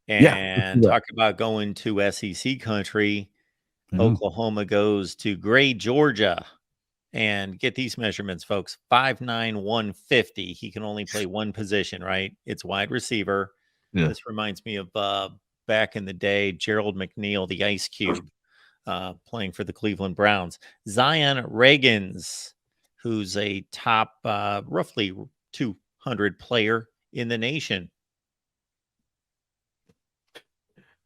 Yeah, let's do And that. talk about going to SEC country. Yeah. Oklahoma goes to Gray, Georgia. And get these measurements, folks. 5'9", 150. He can only play one position, right? It's wide receiver. Yeah. This reminds me of back in the day, Gerald McNeil, the Ice Cube, playing for the Cleveland Browns. Zion Ragins, who's a top roughly 200 player in the nation.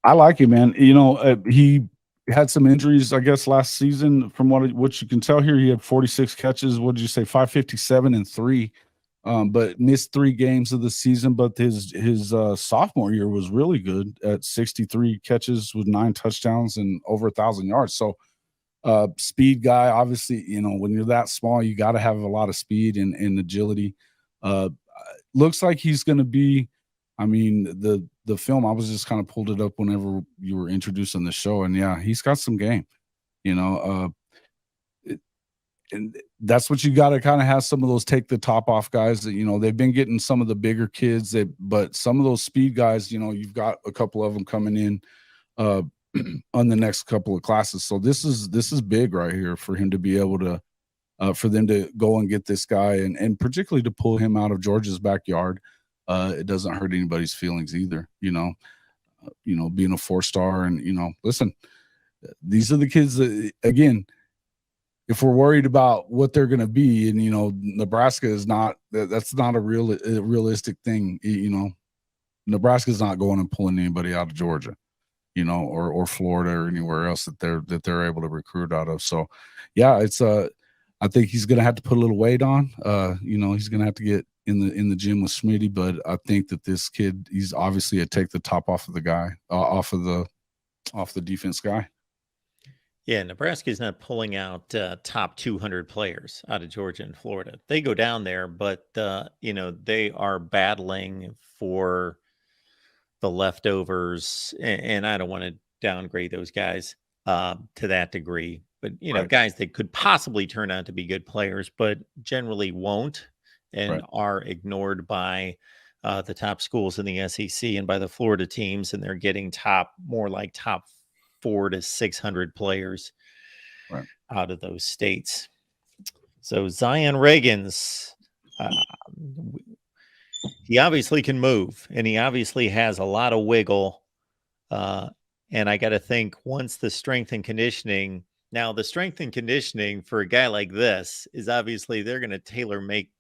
I like him, man. You know, he had some injuries, I guess, last season. From what you can tell here, he had 46 catches. What did you say? 557 and 3, but missed 3 games of the season. But his sophomore year was really good at 63 catches with 9 touchdowns and over 1,000 yards. So, speed guy. Obviously, you know, when you're that small, you got to have a lot of speed and agility. Uh, looks like he's going to be. I mean, the film, I was just kind of pulled it up whenever you were introducing the show, and yeah, he's got some game. You know, and that's what you got to kind of have some of those take the top off guys that, you know, they've been getting some of the bigger kids but some of those speed guys, you know, you've got a couple of them coming in on the next couple of classes. So this is big right here for him to be able to for them to go and get this guy and particularly to pull him out of Georgia's backyard. It doesn't hurt anybody's feelings either, you know, being a 4-star and, you know, listen, these are the kids that, again, if we're worried about what they're going to be, and, you know, Nebraska is not, that's not a realistic thing. You know, Nebraska's not going and pulling anybody out of Georgia, you know, or Florida or anywhere else that they're able to recruit out of. So yeah, it's I think he's going to have to put a little weight on, you know, he's going to have to get in the gym with Smitty, but I think that this kid, he's obviously a take the top off of the guy, off the defense guy. Yeah, Nebraska is not pulling out top 200 players out of Georgia and Florida. They go down there, but you know, they are battling for the leftovers, and I don't want to downgrade those guys to that degree. But you know, guys that could possibly turn out to be good players, but generally won't, and are ignored by the top schools in the SEC and by the Florida teams, and they're getting more like top 400 to 600 players out of those states. So Zion Ragins, he obviously can move, and he obviously has a lot of wiggle. And I got to think, once the strength and conditioning, now the strength and conditioning for a guy like this is obviously they're going to tailor make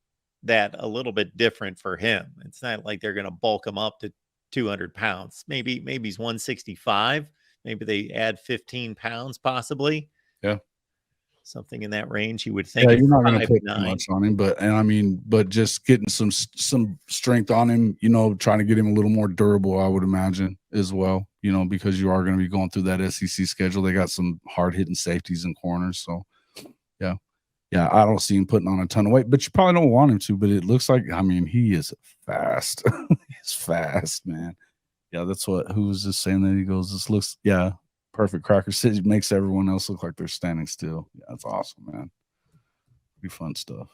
that a little bit different for him. It's not like they're going to bulk him up to 200 pounds. Maybe he's 165. Maybe they add 15 pounds, possibly. Yeah. Something in that range, you would think. Yeah, you're not going to put too much on him, but just getting some strength on him, you know, trying to get him a little more durable, I would imagine as well, you know, because you are going to be going through that SEC schedule. They got some hard hitting safeties and corners. So yeah, I don't see him putting on a ton of weight, but you probably don't want him to, but it looks like, I mean, he is fast. He's fast, man. Yeah. Who was just saying that? He goes, this looks, yeah. Perfect Cracker City makes everyone else look like they're standing still. Yeah, that's awesome, man. Pretty fun stuff.